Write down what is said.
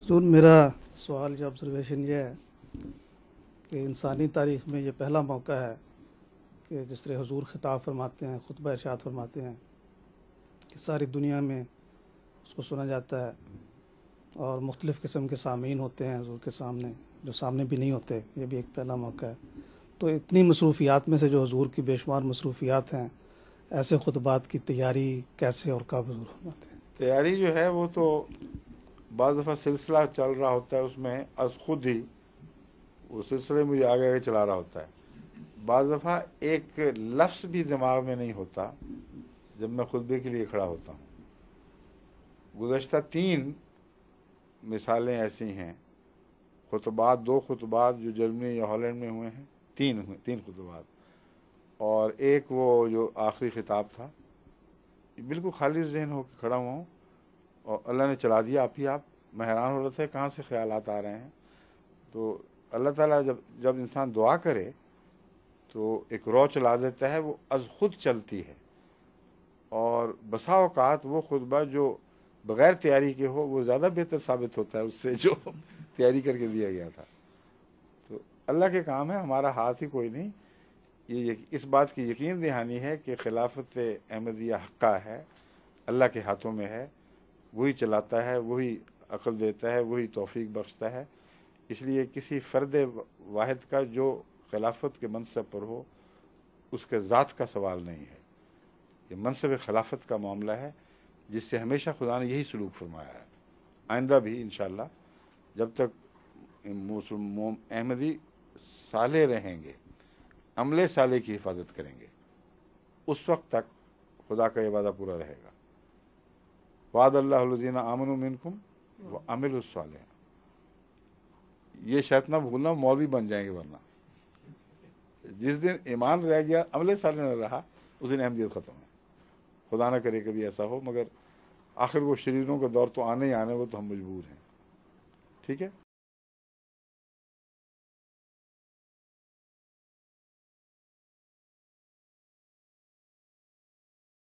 حضور میرا سوال یا آبزرویشن یہ ہے کہ انسانی تاریخ میں یہ پہلا موقع ہے کہ جس طرح حضور خطاب فرماتے ہیں، خطبہ ارشاد فرماتے ہیں کہ ساری دنیا میں اس کو سنا جاتا ہے اور مختلف قسم کے سامعین ہوتے ہیں حضور کے سامنے، جو سامنے بھی نہیں ہوتے. یہ بھی ایک پہلا موقع ہے. تو اتنی مصروفیات میں سے جو حضور کی بے شمار مصروفیات ہیں، ایسے خطبات کی تیاری کیسے اور کب حضور فرماتے ہیں؟ تیاری جو ہے وہ تو بعض دفعہ سلسلہ چل رہا ہوتا ہے، اس میں از خود ہی وہ سلسلے مجھے آگے آگے چلا رہا ہوتا ہے. بعض دفعہ ایک لفظ بھی دماغ میں نہیں ہوتا جب میں خطبے کے لیے کھڑا ہوتا ہوں. گزشتہ 3 مثالیں ایسی ہیں، خطبات 2 خطبات جو جرمنی یا ہالینڈ میں ہوئے ہیں، 3 خطبات، اور ایک وہ جو آخری خطاب تھا. بالکل خالی ذہن ہو کے کھڑا ہوا ہوں اور اللہ نے چلا دیا آپ. میں حیران ہو رہا تھا کہاں سے خیالات آ رہے ہیں. تو اللہ تعالیٰ جب انسان دعا کرے تو ایک رو چلا دیتا ہے، وہ از خود چلتی ہے. اور بسا اوقات وہ خطبہ جو بغیر تیاری کے ہو وہ زیادہ بہتر ثابت ہوتا ہے اس سے جو تیاری کر کے دیا گیا تھا. تو اللہ کے کام ہے، ہمارا ہاتھ ہی کوئی نہیں. یہ اس بات کی یقین دہانی ہے کہ خلافت احمدیہ حقہ ہے، اللہ کے ہاتھوں میں ہے. وہی چلاتا ہے، وہی عقل دیتا ہے، وہی توفیق بخشتا ہے. اس لیے کسی فرد واحد کا جو خلافت کے منصب پر ہو اس کے ذات کا سوال نہیں ہے. یہ منصب خلافت کا معاملہ ہے جس سے ہمیشہ خدا نے یہی سلوک فرمایا ہے. آئندہ بھی انشاءاللہ جب تک احمدی صالح رہیں گے، عملے صالح کی حفاظت کریں گے، اس وقت تک خدا کا یہ وعدہ پورا رہے گا. وعد اللہ الذین آمنوا منکم وعملوا الصالحات. یہ شرط نہ بھولنا، مولوی بن جائیں گے ورنہ. جس دن ایمان رہ گیا، عمل صالح نہ رہا، اس دن احمدیت ختم ہے. خدا نہ کرے کبھی ایسا ہو، مگر آخر وہ شریروں کا دور تو آنے ہی آنے، وہ تو ہم مجبور ہیں. ٹھیک ہے.